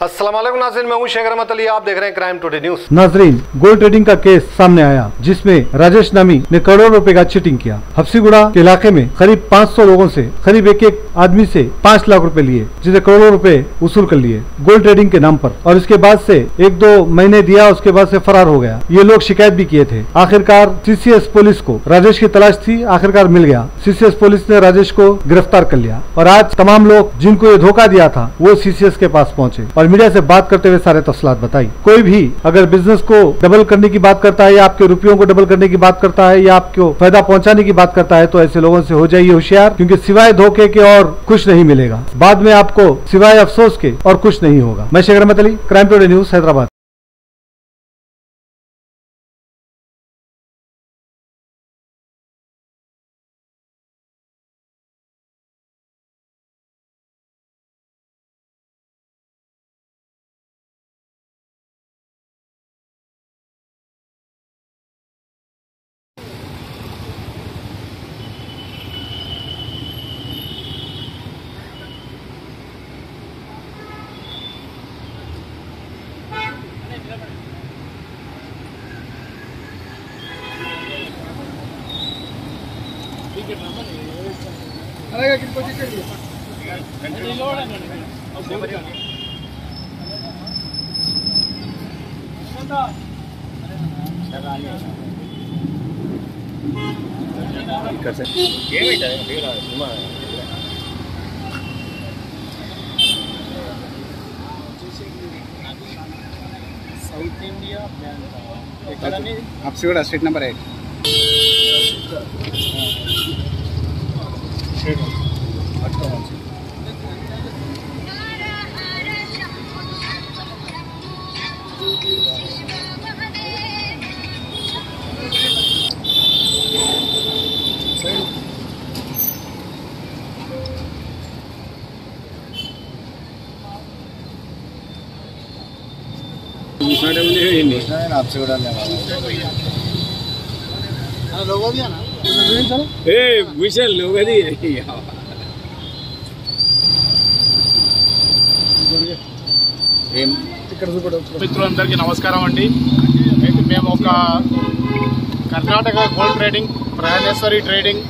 अस्सलाम वालेकुम नाज़रीन, मैं हूं शेख रहमत अली, आप देख रहे हैं क्राइम टुडे न्यूज। नाज़रीन, गोल्ड ट्रेडिंग का केस सामने आया जिसमें राजेश नामी ने करोड़ों रुपए का चीटिंग किया। हफ्सीगुड़ा के इलाके में करीब 500 लोगों से करीब एक आदमी से 5 लाख रुपए लिए, जिसे करोड़ों रुपए वसूल कर लिए गोल्ड ट्रेडिंग के नाम पर। और इसके बाद से 1-2 महीने दिया, उसके बाद से फरार हो गया। ये लोग शिकायत भी किए थे। आखिरकार सीसीएस पुलिस को राजेश की तलाश थी, आखिरकार मिल गया। सीसीएस पुलिस ने राजेश को गिरफ्तार कर लिया और आज तमाम लोग जिनको ये धोखा दिया था वो सीसीएस के पास पहुंचे और मीडिया से बात करते हुए सारे तफसीलात बताई। कोई भी अगर बिजनेस को डबल करने की बात करता है या आपके रुपयों को डबल करने की बात करता है या आपको फायदा पहुंचाने की बात करता है तो ऐसे लोगों से हो जाइए होशियार, क्योंकि सिवाय धोखे के और कुछ नहीं मिलेगा। बाद में आपको सिवाय अफसोस के और कुछ नहीं होगा। मैं शेख रहमत Ali, crime today news, Hyderabad. South India Habsiguda street number 8 మిత్రులందరికీ నమస్కారం అండి. అయితే మేము ఒక Karnataka gold trading, Praneshwari trading,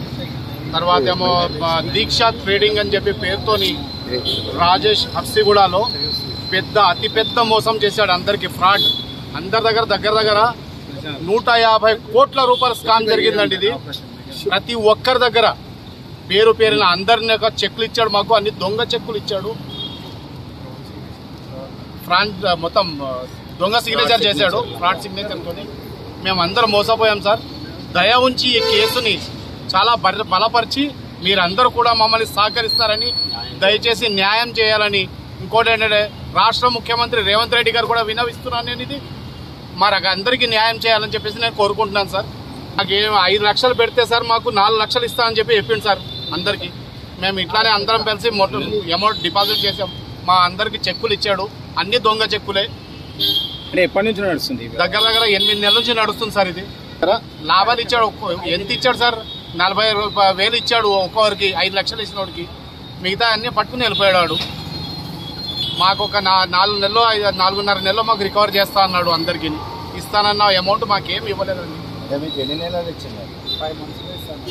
తర్వాత ఏమో దీక్ష ట్రేడింగ్ అని చెప్పి పేరుతోని రాజేష్ హబ్సిగూడలో అతిపెద్ద మోసం చేశాడు. అందరికి ఫ్రాడ్, అందరి దగ్గర 150 కోట్ల రూపాయల స్కామ్ జరిగిందండి. ఇది ప్రతి ఒక్కరి దగ్గర పేరున అందరిని చెక్కులు ఇచ్చాడు. మాకు అన్ని దొంగ చెక్కులు ఇచ్చాడు. మొత్తం దొంగ సిగ్నేచర్ చేశాడు, ఫ్రాడ్ సిగ్నేచర్తో. మేము అందరం మోసపోయాం సార్. దయ ఉంచి ఈ కేసుని చాలా బలపరిచి మీరందరూ కూడా మమ్మల్ని సహకరిస్తారని, దయచేసి న్యాయం చేయాలని, ఇంకోటి ఏంటంటే రాష్ట్ర ముఖ్యమంత్రి రేవంత్ రెడ్డి గారు కూడా వినవిస్తున్నాను. నేను ఇది మరి అందరికీ న్యాయం చేయాలని చెప్పేసి నేను కోరుకుంటున్నాను సార్. నాకు 5 లక్షలు పెడితే సార్ మాకు 4 లక్షలు ఇస్తామని చెప్పి చెప్పింది సార్ అందరికీ. మేము ఇట్లానే అందరం కలిసి అమౌంట్ డిపాజిట్ చేసాం. మా అందరికి చెక్కులు ఇచ్చాడు, అన్ని దొంగ చెక్కులే. ఎప్పటి నుంచి నడుస్తుంది? దగ్గర 8 నెలల నుంచి నడుస్తుంది సార్. ఇది లాభాలు ఇచ్చాడు. ఎంత ఇచ్చాడు సార్? 40,000 ఇచ్చాడు ఒక్కొక్కరికి. 5 లక్షలు ఇచ్చినోడికి మిగతా అన్ని పట్టుకుని వెళ్ళిపోయాడు. మాకు ఒక 4 నెలలో 4.5 నెలలో మాకు రికవర్ చేస్తా అన్నాడు. అందరికి ఇస్తానన్న అమౌంట్ మాకేం ఇవ్వలేదండి.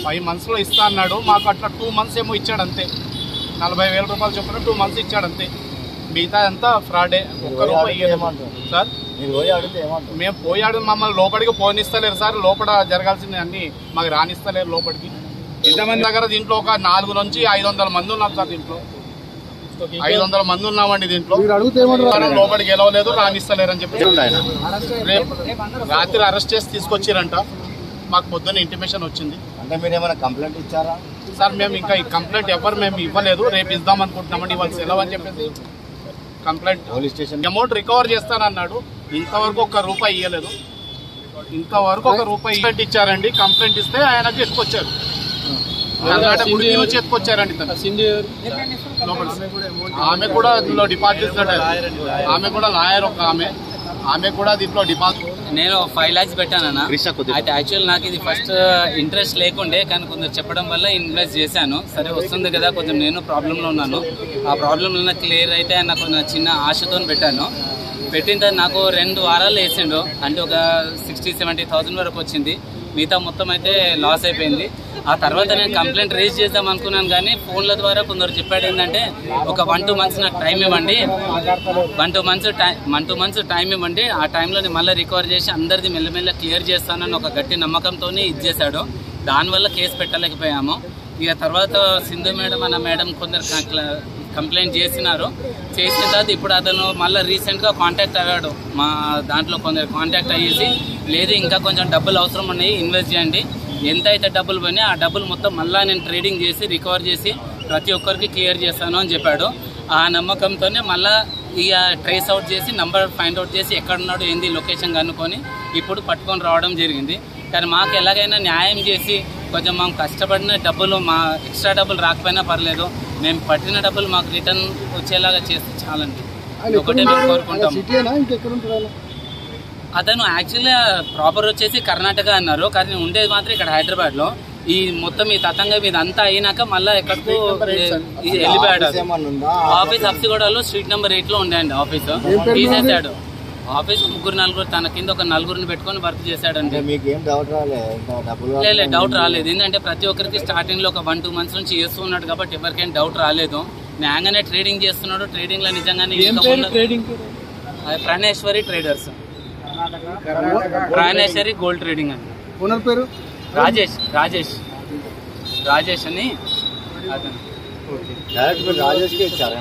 5 మంత్స్లో ఇస్తా అన్నాడు. మాకు అట్లా 2 మంత్స్ ఏమో ఇచ్చాడు అంతే. 40,000 రూపాయలు చొప్పున 2 మంత్స్ ఇచ్చాడు అంతే. మిగతా అంతా ఫ్రాడే. ఒక్క రూపాయి సార్. మేము పోయాడు, మమ్మల్ని లోపలికి పోనిస్తలేరు సార్. లోపల జరగాల్సింది అన్ని మాకు రానిస్తలేరు లోపలికి. ఎంతమంది దగ్గర దీంట్లో ఒక 400 నుంచి 500 మంది ఉన్నాం సార్. దీంట్లో 500 మంది ఉన్నామండి. దీంట్లో లోపలికి గెలవలేదు, రానిస్తలేరు అని చెప్పి రేపు రాత్రి అరెస్ట్ చేసి తీసుకొచ్చారంట. మాకు పొద్దున్న ఇంటిమేషన్ వచ్చింది. అంటే మీరు ఏమైనా కంప్లైంట్ ఇచ్చారా సార్? మేము ఇంకా ఈ కంప్లైంట్ మేము ఇవ్వలేదు. రేపు ఇద్దాం అనుకుంటున్నామండి. ఇవాళ సెలవు అని చెప్పేసి complaint police station amount recover చేస్తానన్నాడు. ఇంతవరకు 1 రూపాయి ఇవ్వలేదు. ఇంతవరకు 1 రూపాయి ఇచ్చారండి. కంప్లైంట్ ఇస్తే ఆయనకు ఎత్తుకొచ్చారు. ఎత్తుకొచ్చారండి. ఆమె కూడా దీంట్లో డిపాజిట్, ఆమె కూడా లాయర్. ఒక ఆమె కూడా దీంట్లో డిపాజిట్ నేను 5 lakhs పెట్టానన్నా. అయితే యాక్చువల్ నాకు ఇది ఫస్ట్ ఇంట్రెస్ట్ లేకుండే, కానీ కొందరు చెప్పడం వల్ల ఇన్వెస్ట్ చేశాను. సరే వస్తుంది కదా, కొంచెం నేను ప్రాబ్లంలో ఉన్నాను, ఆ ప్రాబ్లంలో క్లియర్ అయితే నాకు చిన్న ఆశతో పెట్టాను. పెట్టిన తర్వాత నాకు 2 వారాలు వేసిండు, అంటే ఒక 60-70,000 వరకు వచ్చింది. మిగతా మొత్తం అయితే లాస్ అయిపోయింది. ఆ తర్వాత నేను కంప్లైంట్ రేజ్ చేద్దాం అనుకున్నాను, కానీ ఫోన్ల ద్వారా కొందరు చెప్పాడు ఏంటంటే ఒక 1-2 months నాకు టైం ఇవ్వండి, 1-2 months టైం ఇవ్వండి, ఆ టైంలో నేను మళ్ళీ రికవర్ చేసి అందరిది మెల్లమెల్ల క్లియర్ చేస్తానని ఒక గట్టి నమ్మకంతో ఇచ్చేసాడు. దానివల్ల కేసు పెట్టలేకపోయాము. ఇక తర్వాత సింధు మేడం అన్న మేడం కొందరు కంప్లైంట్ చేసినారు. చేసిన తర్వాత ఇప్పుడు అతను మళ్ళీ రీసెంట్గా కాంటాక్ట్ అయ్యాడు. మా దాంట్లో కొందరు కాంటాక్ట్ అయ్యేసి లేదు ఇంకా కొంచెం డబ్బులు అవసరం ఉన్నాయి, ఇన్వెస్ట్ చేయండి, ఎంత అయితే డబ్బులు పోయినాయి ఆ డబ్బులు మొత్తం మళ్ళీ నేను ట్రేడింగ్ చేసి రికవర్ చేసి ప్రతి ఒక్కరికి క్లియర్ చేస్తాను అని చెప్పాడు. ఆ నమ్మకంతోనే మళ్ళీ ఇక ట్రేస్ అవుట్ చేసి నంబర్ ఫైండ్ అవుట్ చేసి ఎక్కడున్నాడు ఏంది లొకేషన్ కనుక్కొని ఇప్పుడు పట్టుకొని రావడం జరిగింది. కానీ మాకు ఎలాగైనా న్యాయం చేసి కొంచెం మేము కష్టపడిన డబ్బులు, మా ఎక్స్ట్రా డబ్బులు రాకపోయినా పర్లేదు, మేము పట్టిన డబ్బులు మాకు రిటర్న్ వచ్చేలాగా చేస్తే చాలండి, ఒకటే మేము కోరుకుంటాము. అతను యాక్చువల్గా ప్రాపర్ వచ్చేసి కర్ణాటక అన్నారు, కానీ ఉండేది మాత్రం ఇక్కడ హైదరాబాద్లో. ఈ మొత్తం ఈ తతంగం మీద అంతా అయినాక మళ్ళీ ఎక్కడికి వెళ్ళిపోయాడు. ఆఫీస్ హబ్సిగూడలో స్ట్రీట్ నెంబర్ 8లో ఉండేయండి ఆఫీసు, తీసేసాడు. ఆఫీస్ 3-4 తన కింద ఒక 4 పెట్టుకొని వర్క్ చేశాడండి. లేదు డౌట్ రాలేదు, ఎందుకంటే ప్రతి ఒక్కరికి స్టార్టింగ్ లో ఒక 1-2 months నుంచి చేస్తూ ఉన్నాడు కాబట్టి ఎవరికైనా డౌట్ రాలేదు. న్యాయంగానే ట్రేడింగ్ చేస్తున్నాడు. ట్రేడింగ్ లో నిజంగానే Praneshwari traders, Praneshwari gold trading అని. ఓనర్ పేరు రాజేష్ అని అతను. రాజేష్ కి ఇచ్చారా?